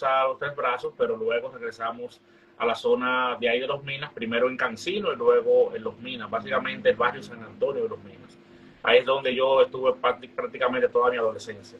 a los Tres Brazos, pero luego regresamos a la zona de ahí de Los Minas, primero en Cancino y luego en Los Minas, básicamente el barrio San Antonio de Los Minas. Ahí es donde yo estuve prácticamente toda mi adolescencia.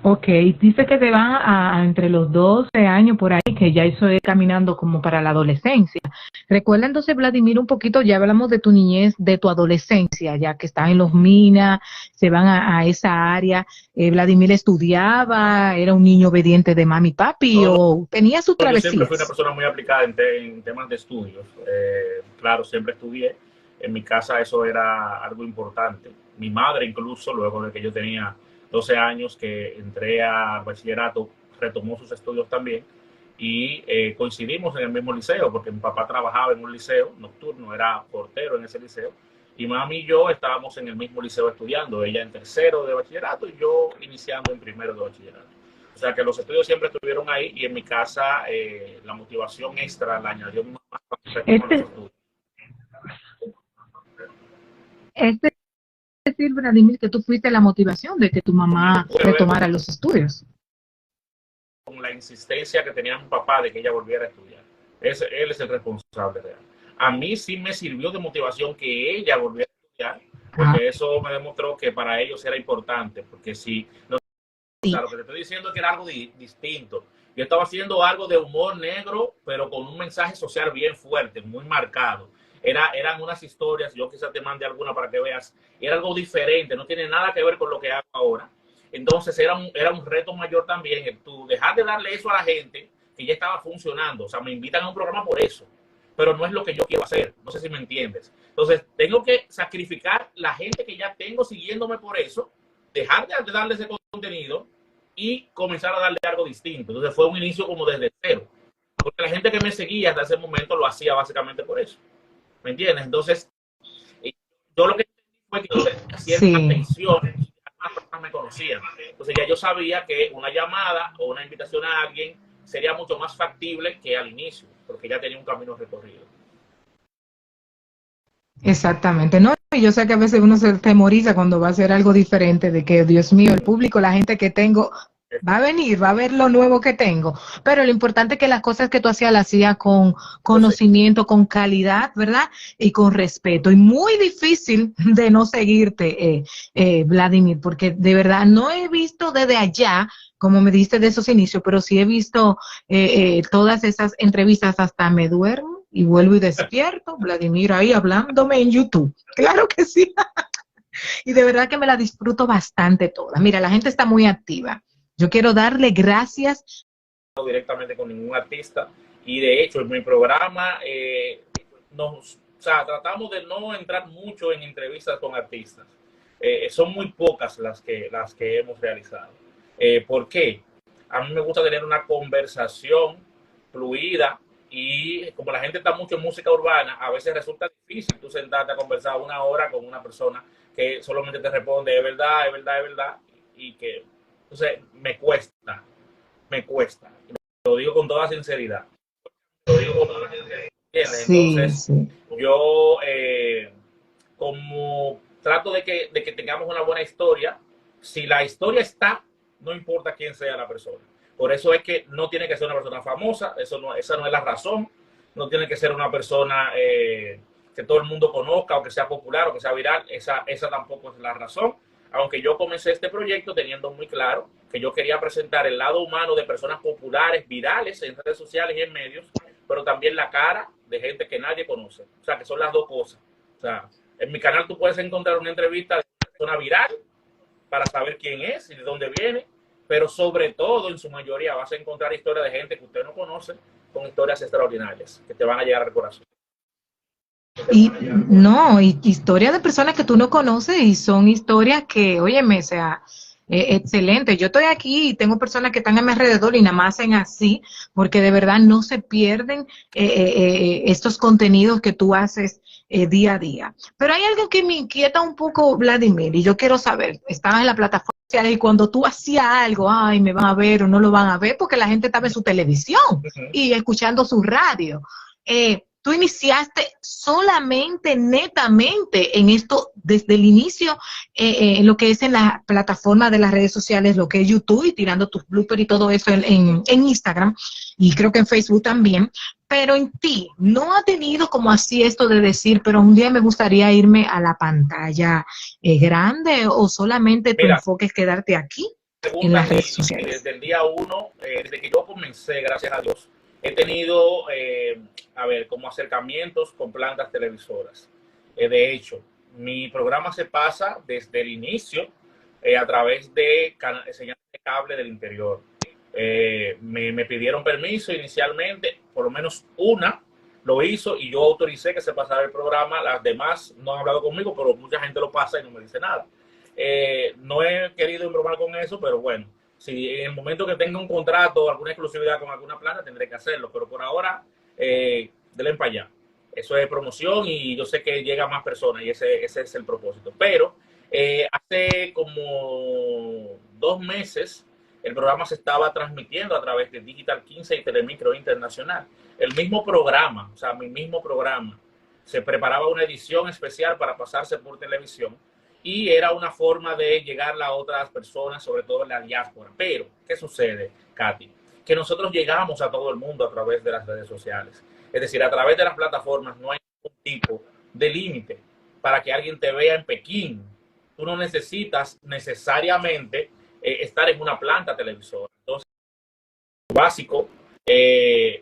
Ok, dice que te van entre los 12 años por ahí, que ya eso es caminando como para la adolescencia. Recuerda entonces, Vladimir, un poquito, ya hablamos de tu niñez, de tu adolescencia, ya que estás en Los Minas, se van a esa área. Vladimir estudiaba, era un niño obediente de mami y papi, No, no, o tenía sus no, yo siempre fui una travesías. persona muy aplicada en temas de estudios. Claro, siempre estudié. En mi casa eso era algo importante. Mi madre incluso, luego de que yo tenía 12 años que entré a bachillerato, retomó sus estudios también y coincidimos en el mismo liceo, porque mi papá trabajaba en un liceo nocturno, era portero en ese liceo, y mami y yo estábamos en el mismo liceo estudiando, ella en tercero de bachillerato y yo iniciando en primero de bachillerato. O sea que los estudios siempre estuvieron ahí y en mi casa la motivación extra la añadió mi mamá con los Este, estudios. es decir, Vladimir, que tú fuiste la motivación de que tu Como yo mamá pude ver retomara los estudios. con la insistencia que tenía mi papá de que ella volviera a estudiar. Él es el responsable real. A mí sí me sirvió de motivación que ella volviera a estudiar, Ah, porque eso me demostró que para ellos era importante, porque si no, o sea, sí. lo que te estoy diciendo es que era algo distinto. Yo estaba haciendo algo de humor negro, pero con un mensaje social bien fuerte, muy marcado. Eran unas historias, yo quizás te mande alguna para que veas, era algo diferente, no tiene nada que ver con lo que hago ahora. Entonces era un reto mayor también, el tú dejar de darle eso a la gente que ya estaba funcionando. O sea, me invitan a un programa por eso, pero no es lo que yo quiero hacer. No sé si me entiendes. Entonces, tengo que sacrificar la gente que ya tengo siguiéndome por eso, dejar de darle ese contenido y comenzar a darle algo distinto. Entonces fue un inicio como desde cero. Porque la gente que me seguía hasta ese momento lo hacía básicamente por eso. ¿Me entiendes? Entonces, yo lo que fue que yo tenía cierta Sí. atención, las personas me conocían. Entonces ya yo sabía que una llamada o una invitación a alguien sería mucho más factible que al inicio, porque ya tenía un camino recorrido. Exactamente, ¿no? Y yo sé que a veces uno se temoriza cuando va a hacer algo diferente, de que, Dios mío, el público, la gente que tengo, va a venir, va a ver lo nuevo que tengo. Pero lo importante es que las cosas que tú hacías las hacías con Entonces, conocimiento, con calidad, ¿verdad? Y con respeto. Y muy difícil de no seguirte, Vladimir, porque de verdad no he visto desde allá, como me diste de esos inicios, pero sí he visto todas esas entrevistas, hasta me duermo y vuelvo y despierto, Vladimir ahí hablándome en YouTube. Claro que sí. Y de verdad que me la disfruto bastante toda. Mira, la gente está muy activa. Yo quiero darle gracias. directamente con ningún artista y de hecho en mi programa o sea, tratamos de no entrar mucho en entrevistas con artistas. Son muy pocas las que hemos realizado. ¿Por qué? A mí me gusta tener una conversación fluida y como la gente está mucho en música urbana, a veces resulta difícil tú sentarte a conversar una hora con una persona que solamente te responde es verdad, es verdad, es verdad, y que entonces me cuesta. Lo digo con toda sinceridad. Lo digo con toda sinceridad. Sí, Entonces, sí. yo como trato de que tengamos una buena historia, si la historia está, no importa quién sea la persona. Por eso es que no tiene que ser una persona famosa, esa no es la razón, no tiene que ser una persona que todo el mundo conozca o que sea popular o que sea viral, esa tampoco es la razón. Aunque yo comencé este proyecto teniendo muy claro que yo quería presentar el lado humano de personas populares, virales en redes sociales y en medios, pero también la cara de gente que nadie conoce. O sea, que son las dos cosas. O sea, en mi canal tú puedes encontrar una entrevista de una persona viral para saber quién es y de dónde viene, pero sobre todo, en su mayoría, vas a encontrar historias de gente que usted no conoce con historias extraordinarias que te van a llegar al corazón. Y no, y historias de personas que tú no conoces y son historias que, óyeme, o sea, excelente. Yo estoy aquí y tengo personas que están a mi alrededor y nada más hacen así, porque de verdad no se pierden estos contenidos que tú haces día a día. Pero hay algo que me inquieta un poco, Vladimir, y yo quiero saber, estaba en la plataforma y cuando tú hacías algo, ay, me van a ver o no lo van a ver, porque la gente estaba en su televisión y escuchando su radio. tú iniciaste solamente, netamente en esto desde el inicio, lo que es en la plataforma de las redes sociales, lo que es YouTube y tirando tus bloopers y todo eso en Instagram y creo que en Facebook también, pero en ti, ¿no ha tenido como así esto de decir, pero un día me gustaría irme a la pantalla grande o solamente tu Mira, enfoque es quedarte aquí en pregunta las redes que sociales? desde el día uno, desde que yo comencé, gracias a Dios, he tenido, a ver, como acercamientos con plantas televisoras. De hecho, mi programa se pasa desde el inicio a través de señales de cable del interior. Me pidieron permiso inicialmente, por lo menos una lo hizo y yo autoricé que se pasara el programa. Las demás no han hablado conmigo, pero mucha gente lo pasa y no me dice nada. No he querido embromar con eso, pero bueno, si en el momento que tenga un contrato o alguna exclusividad con alguna planta, tendré que hacerlo, pero por ahora, denle para allá. Eso es promoción y yo sé que llega a más personas y ese es el propósito. Pero hace como 2 meses el programa se estaba transmitiendo a través de Digital 15 y Telemicro Internacional. El mismo programa, o sea, mi mismo programa, se preparaba una edición especial para pasarse por televisión y era una forma de llegar a otras personas, sobre todo en la diáspora. Pero, ¿qué sucede, Katy? Que nosotros llegamos a todo el mundo a través de las redes sociales. Es decir, a través de las plataformas no hay ningún tipo de límite para que alguien te vea en Pekín. Tú no necesitas necesariamente estar en una planta televisora. Entonces, básico,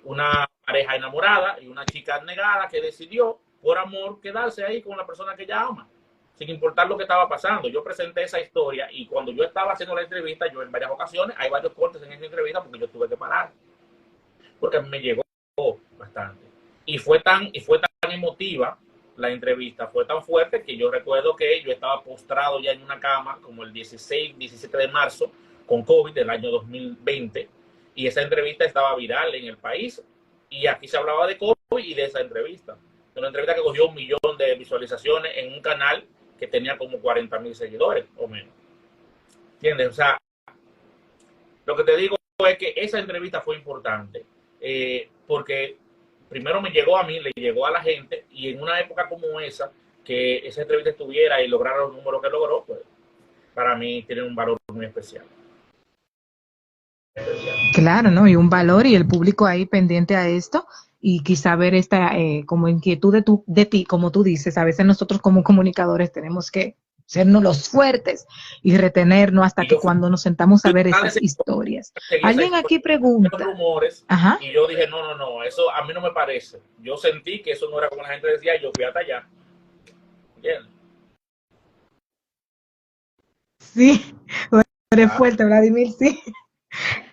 una pareja enamorada y una chica negada que decidió, por amor, quedarse ahí con la persona que ella ama, sin importar lo que estaba pasando. Yo presenté esa historia y cuando yo estaba haciendo la entrevista, yo en varias ocasiones, hay varios cortes en esa entrevista porque yo tuve que parar, porque me llegó bastante. Y fue tan emotiva la entrevista, fue tan fuerte que yo recuerdo que yo estaba postrado ya en una cama como el 16, 17 de marzo con COVID del año 2020 y esa entrevista estaba viral en el país y aquí se hablaba de COVID y de esa entrevista. Una entrevista que cogió 1 millón de visualizaciones en un canal que tenía como 40,000 seguidores o menos. ¿Entiendes? O sea, lo que te digo es que esa entrevista fue importante porque primero me llegó a mí, le llegó a la gente y en una época como esa, que esa entrevista estuviera y lograra los números que logró, pues para mí tiene un valor muy especial. Claro, ¿no? Y un valor y el público ahí pendiente a esto y quizá ver esta como inquietud de ti, como tú dices, a veces nosotros como comunicadores tenemos que sernos los fuertes y retenernos hasta que cuando nos sentamos a ver esas historias. Alguien aquí pregunta. Rumores, ajá. y yo dije, no, eso a mí no me parece. Yo sentí que eso no era como la gente decía, yo fui hasta allá. Bien. Sí, eres fuerte, Vladimir, sí.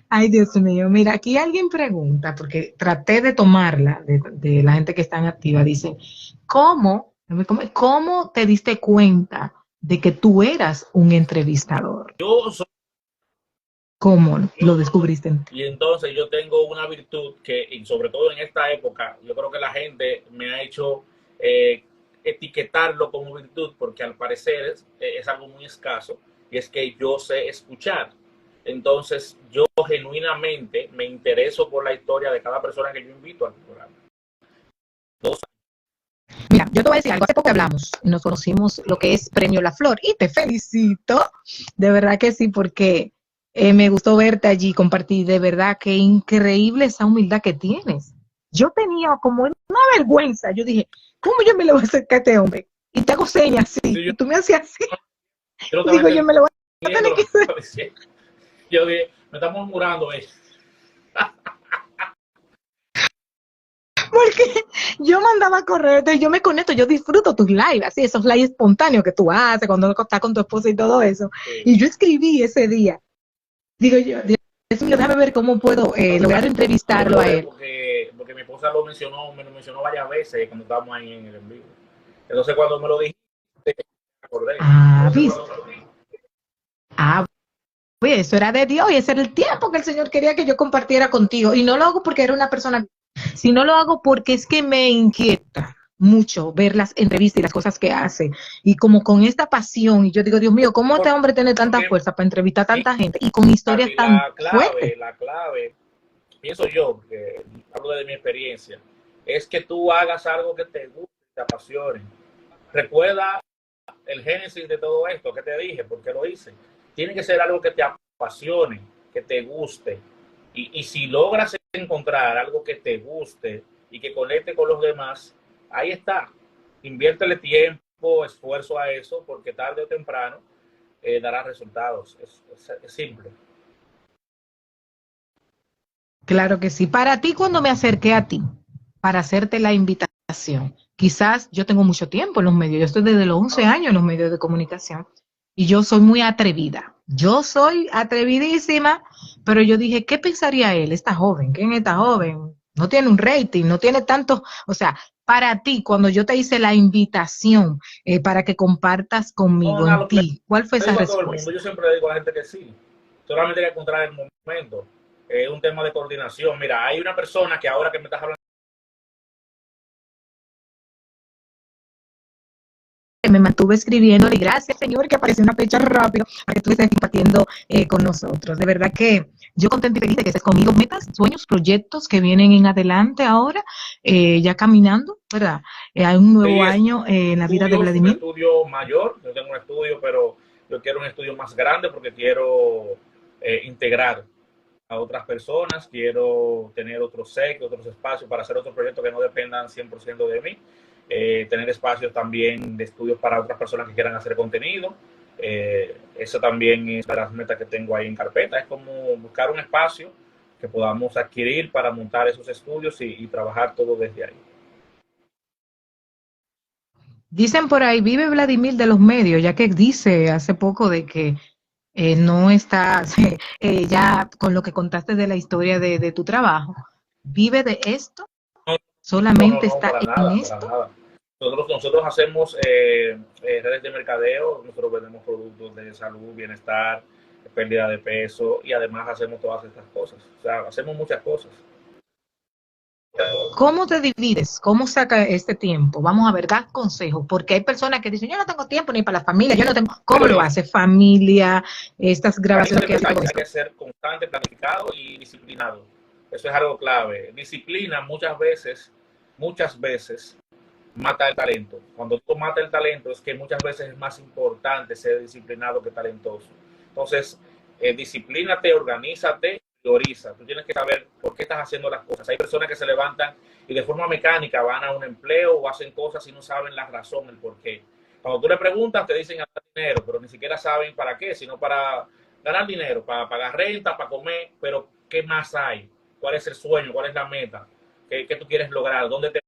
Ay, Dios mío. Mira, aquí alguien pregunta, porque traté de tomarla de la gente que está en activa. Dice, ¿cómo te diste cuenta de que tú eras un entrevistador? Yo soy, ¿Cómo lo descubriste en ti? y entonces yo tengo una virtud que, y sobre todo en esta época, yo creo que la gente me ha hecho etiquetarlo como virtud, porque al parecer es algo muy escaso, y es que yo sé escuchar. Entonces, yo genuinamente me intereso por la historia de cada persona que yo invito al programa. Mira, yo te voy a decir algo. Hace poco hablamos y nos conocimos lo que es Premio La Flor y te felicito. De verdad que sí, porque me gustó verte allí, compartir. De verdad que increíble esa humildad que tienes. Yo tenía como una vergüenza. Yo dije, ¿cómo yo me le voy a acercar a este hombre? Y te hago señas así. Sí, y tú me hacías así. Yo Y digo, yo me lo voy a tener que hacer. Yo dije, me estamos murmurando, porque yo mandaba a correr, entonces yo me conecto, yo disfruto tus lives, así, esos lives espontáneos que tú haces cuando estás con tu esposa y todo eso. Sí. Y yo escribí ese día. Digo yo, Dios mío, déjame ver cómo puedo lograr entrevistarlo a él. Porque mi esposa me lo mencionó varias veces cuando estábamos ahí en el en vivo. Entonces cuando me lo dijiste, me acordé. ¿Viste? Oye, eso era de Dios y ese era el tiempo que el Señor quería que yo compartiera contigo. Y no lo hago porque era una persona, sino lo hago porque es que me inquieta mucho ver las entrevistas y las cosas que hace. Y como con esta pasión, y yo digo, Dios mío, ¿cómo este hombre tiene tanta fuerza para entrevistar a tanta gente y con historias tan fuertes? La clave, pienso yo, porque hablo de mi experiencia, es que tú hagas algo que te guste, te apasione. Recuerda el génesis de todo esto que te dije, porque lo hice. Tiene que ser algo que te apasione, que te guste. Y si logras encontrar algo que te guste y que conecte con los demás, ahí está. Inviértele tiempo, esfuerzo a eso, porque tarde o temprano dará resultados. Es simple. Claro que sí. Para ti, cuando me acerqué a ti, para hacerte la invitación, quizás yo tengo mucho tiempo en los medios, yo estoy desde los 11 años en los medios de comunicación y yo soy muy atrevida. Yo soy atrevidísima, pero yo dije, ¿qué pensaría él, esta joven? ¿Quién es esta joven? No tiene un rating, no tiene tanto, o sea, para ti, cuando yo te hice la invitación para que compartas No, conmigo nada, en lo que ti, ¿cuál fue le esa digo a todo el mundo, respuesta? yo siempre le digo a la gente que sí. Solamente hay que encontrar el momento. Es un tema de coordinación. Mira, hay una persona que ahora que me estás hablando, Me mantuve escribiendo y gracias, Señor, que apareció una fecha rápido para que tú estés compartiendo con nosotros. De verdad que yo contenta y feliz de que estés conmigo. Metas, sueños, proyectos que vienen en adelante ahora, ya caminando, ¿verdad? Hay un nuevo sí, año en la vida de estudios, un Vladimir. estudio mayor. Yo tengo un estudio, pero yo quiero un estudio más grande porque quiero integrar a otras personas, quiero tener otros sec, otros espacios para hacer otros proyectos que no dependan 100% de mí, tener espacios también de estudios para otras personas que quieran hacer contenido. Eso también es de las metas que tengo ahí en carpeta, es como buscar un espacio que podamos adquirir para montar esos estudios y trabajar todo desde ahí. Dicen por ahí, vive Vladimir de los medios, ya que dice hace poco de que no está ya con lo que contaste de la historia de tu trabajo. ¿Vive de esto? No, ¿Solamente no, está para en nada, para esto? nada. Nosotros hacemos redes de mercadeo, nosotros vendemos productos de salud, bienestar, pérdida de peso y además hacemos todas estas cosas. O sea, hacemos muchas cosas. ¿Cómo te divides? ¿Cómo saca este tiempo? Vamos a ver, da consejos, porque hay personas que dicen, yo no tengo tiempo ni para la familia, yo no tengo, ¿cómo lo hace? Familia, estas grabaciones que hace todo Hay esto. que ser constante, planificado y disciplinado. Eso es algo clave. Disciplina muchas veces mata el talento. Cuando tú matas el talento es que muchas veces es más importante ser disciplinado que talentoso. Entonces, disciplínate, organízate, prioriza. Tú tienes que saber por qué estás haciendo las cosas. Hay personas que se levantan y de forma mecánica van a un empleo o hacen cosas y no saben la razón, el por qué. Cuando tú le preguntas, te dicen ganar dinero, pero ni siquiera saben para qué, sino para ganar dinero, para pagar renta, para comer, pero ¿qué más hay? ¿Cuál es el sueño? ¿Cuál es la meta? ¿Qué tú quieres lograr? ¿Dónde te